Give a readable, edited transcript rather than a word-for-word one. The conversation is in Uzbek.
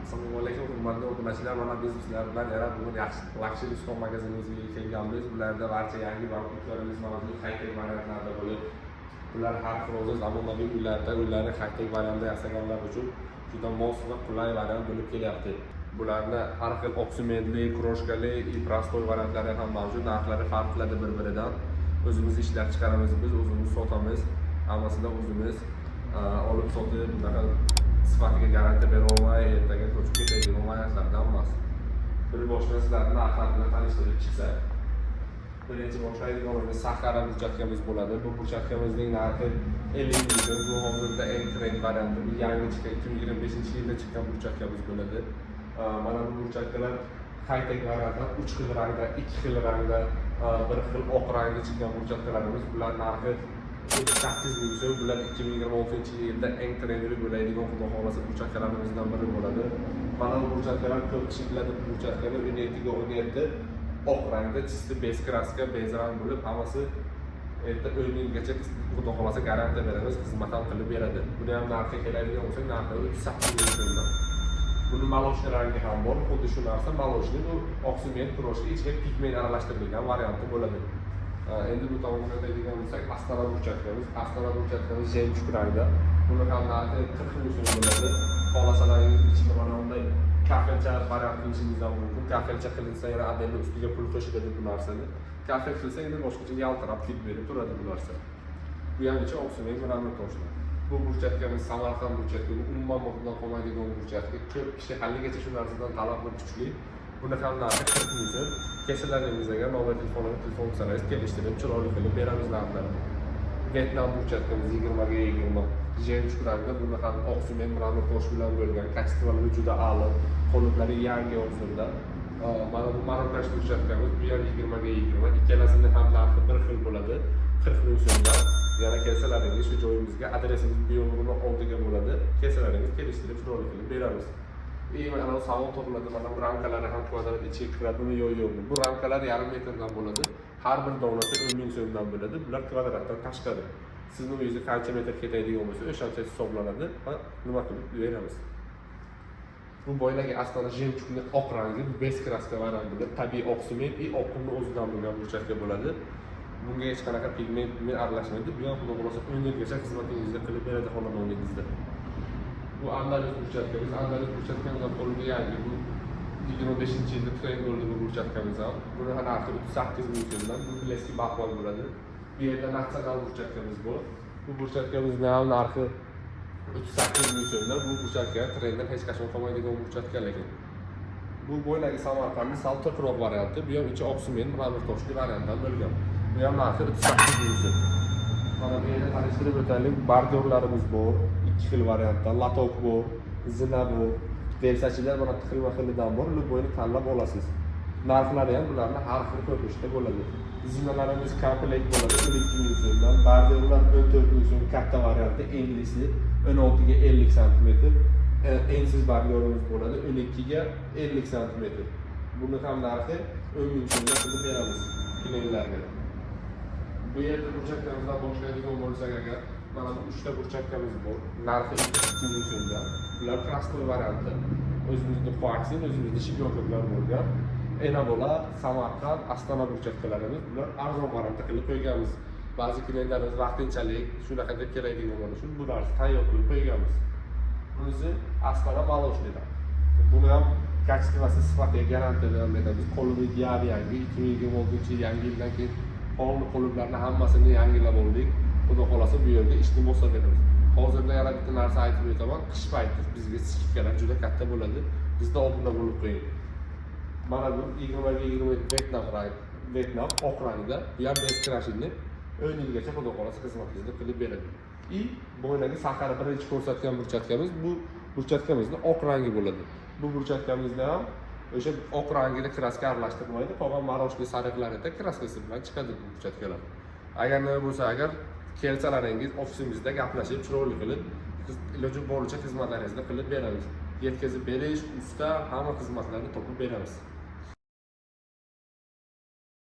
Assalomu alaykum, hurmatli o'quvchilar. Mana biz sizlar bilan yana bugun yaxshi Luxury Store magazinimizga kelganmiz. Bularda barcha yangi banklarimiz mavjud, high-tech variantlarda bo'lib, bular har xil o'z zamonaviy uylarni high-tech variantda yasaganlar uchun juda mos va qulay variant bo'lib kelyapti. Bularni har xil oksimentli, kroshkali, prostoy variantlari ham mavjud. Narxlari farq qiladi bir-biridan. O'zimiz ishlab chiqaramiz, biz o'zimiz sotamiz. Hammasida o'zimiz olib sotib, bunaqa sifatiga garantiya bera olmay, ertaga ko'chib ketadigan variantlardan emas. Bir boshqa sizlarni narxlar bilan tanishtirib chiqsak, birinchi boshlaydiganimiz Sahara burchatkamiz bo'ladi. Bu burchatkamizning narxi 50 ming so'm. Bu hozirda eng trend varianti. Bu yangi chiqqan 2025-yilda chiqqan burchatkamiz bo'ladi. Mana bu burchatkalar high-tech variantlar 3 xil rangda, 2 xil rangda, bir xil oq rangda chiqqan burchatkalarimiz. Bular narxi 8 ming so'm. Bular 2026-yilda eng trendli bo'ladigan xudo xolasa burchatkalarimizdan biri bo'ladi. Mana bu burchatkalar ko'p kishi biladi. Bu burchatkalar 17 oq rangda, chisti bez kraska, bez rang bo'lib, hammasi 10 yilgacha xudo xolasa garantiya beramiz, xizmat ham qilib beradi. Buni ham narxi keladigan bo'lsa, narxi 8 ming so'mdan. Buni maloshli rangi ham bor. Xuddi shu narsa maloshli, bu oksiment kroshli, ichiga pigment aralashtirilgan varianti bo'ladi. Endi bu tomonga o'tadigan bo'lsak, Astana burchatkamiz jemchug rangda. Buni ham narxi 40 ming so'm bo'ladi. Xohlasalaringiz ichida mana bunday kafelcha variant qilishingiz ham mumkin. Kafelcha qilinsa yana adenda ustiga pul qo'shiladi bu narsani. Kafel qilsa endi boshqacha yaltirab hid berib turadi bu narsa. Bu yangicha oksiment bilan to'shlar. Bu burchatkamiz Samarqand burchatkasi, umuman bundan qolmaydigan burchatka. Ko'p kishi haligacha shu narsadan talab kuchli. Buni ham narxi 40 ming so'm. Kesalaringizga mobil telefon qilsangiz kelishtirib, chiroyli qilib beramiz narxlarni. Vietnam burchatkamiz 20 ga 20. Jemchug rangda, buni ham oksiment bilan to'sh bilan bo'lgan. Kачестволari juda a'lo. Qoliplari yangi usulda. Mana bu Marokash burchatkamiz, bu ham 20 ga 20. Ikkalasini ham narxi bir xil bo'ladi. 40 ming so'mdan. Yana kelsalaringiz shu joyimizga adresimiz bu yo'lni oldiga bo'ladi. Kelsalaringiz kelishtirib chiroyli qilib beramiz. Mana savol tug'iladi, mana bu ramkalari ham kvadrat ichiga kiradimi yo'qmi? Bu ramkalar yarim metrdan bo'ladi. Har bir donasi 10 ming so'mdan bo'ladi. Bular kvadratdan tashqari. Sizni uyingizga qancha metr ketadigan bo'lsa, o'shancha hisoblanadi va nima qilib beramiz. Bu boyagi Astana jemchugli oq rangi, bu bez kraska varianti, tabiiy oksiment, oqimni o'zidan bo'lgan burchatka bo'ladi. Bunga hech qanaqa pigment aralashmaydi. Bu ham xudo xolasa 10 yilgacha xizmatingizda qilib beradi xonadoningizda. Bu Andalus burchatkamiz. Andalus burchatkamiz ham qo'lga yangi. Bu 25-yilda trend bo'ldi bu burchatkamiz ham. Buni narxi 38 ming so'mdan. Bu bileski baqval bo'ladi. Bu yerda naxsakal burchatkamiz bor. Bu burchatkamizni ham narxi 38 ming so'mdan. Bu burchatka trenddan hech qachon qolmaydigan burchatka lekin. Bu bo'ylagi Samarqandning sal to'qroq varianti. Bu ham ichi oksiment, ramir toshli variantdan bo'lgan. Bu ham narxi 38 ming so'm. Mana bu yerda tanishtirib o'taylik. Bardorlarimiz bor. 2 xil variantda, latok bor, zina bor. Versachilar mana xilma-xilidan bor. Luboyni tanlab olasiz. Narxlari ham bularning har xil ko'rinishda bo'ladi. Zinalarimiz komplekt bo'ladi 12 ming so'mdan. Bardorlar 14 ming so'm katta varianti, englisi 16 ga 50 sm. Ensiz bardorimiz bo'ladi 12 ga 50 sm. Buni ham narxi 10 ming so'mdan qilib beramiz klientlarga. Bu yerda burchaklarimizni boshlaydigan bo'lsak agar, mana bu 3 ta burchakkamiz bor. Narxi 2 ming so'mdan. Bular prostoy varianti. O'zimizning Foxin, o'zimizning shibyoqlar bo'lgan. Enobola, Samarqand, Astana burchakkalarimiz. Bular arzon variantda qilib qo'yganmiz. Ba'zi klientlarimiz vaqtinchalik shunaqa deb keladigan bo'lsa, shu bularni tayyor qilib qo'yganmiz. Bunisi Astana maloshlidan. Buni ham kачествоsi sifatiga garantiya beramiz. Qo'limiz yangi 2026 yangi yildan keyin qo'liblarni hammasini yangilab oldik. Xudo xolasa bu yerga ishni boshlaganmiz. Hozirda yana bitta narsa aytib o'taman. Qish payti bizga skidkalar juda katta bo'ladi. Bizda obuna bo'lib qo'ying. Mana bu 20 ga 20 Vietnam oq rangda, bu ham bez krashini 10 yilgacha xudo xolasa xizmatingizni qilib beradi. Bo'ynagi Sahara birinchi ko'rsatgan burchatkamiz, bu burchatkamizning oq rangi bo'ladi. Bu burchatkamizda ham o'sha oq rangida kraska aralashtirmaydi, qolgan maroshli sariqlarida kraskasi bilan chiqadi bu burchatkalar. Agar nima bo'lsa, agar kelsalaringiz ofisimizda gaplashib, chiroyli qilib, iloji boricha xizmatlaringizni qilib beramiz. Yetkazib berish, usta, hamma xizmatlarni topib beramiz.